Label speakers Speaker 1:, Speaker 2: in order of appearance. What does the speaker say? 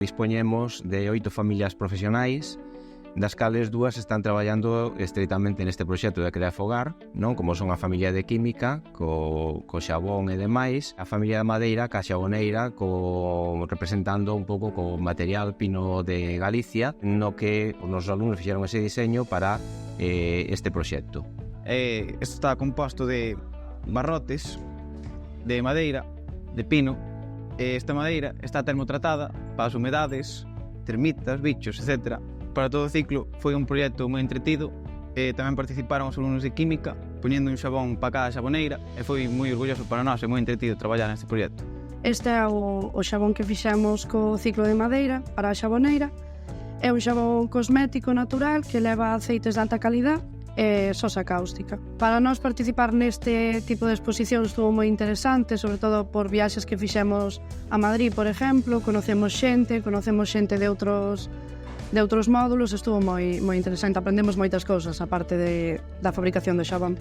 Speaker 1: Dispoñemos de 8 familias profesionais, das cales 2 están traballando estreitamente neste proxecto de Crea Fogar, non? Como son a familia de Química, co xabón e demais, a familia de Madeira, ca xaboneira, representando un pouco co material pino de Galicia, no que os nosos alumnos fixeron ese diseño para este proxecto.
Speaker 2: Isto está composto de barrotes, de madeira, de pino. Esta madeira está termotratada para as humedades, termitas, bichos, etc. Para todo o ciclo foi un proxecto moi entretido. Tamén participaron os alumnos de Química poñendo un xabón para cada xaboneira e foi moi orgulloso para nós e moi entretido traballar neste proxecto.
Speaker 3: Este é o xabón que fixemos co ciclo de madeira para a xaboneira. É un xabón cosmético natural que leva aceites de alta calidad e sosa cáustica. Para nós participar neste tipo de exposición estuvo moi interesante, sobre todo por viaxes que fixemos a Madrid, por exemplo. Conocemos xente de outros módulos, estuvo moi interesante, aprendemos moitas cousas aparte da fabricación do xabón.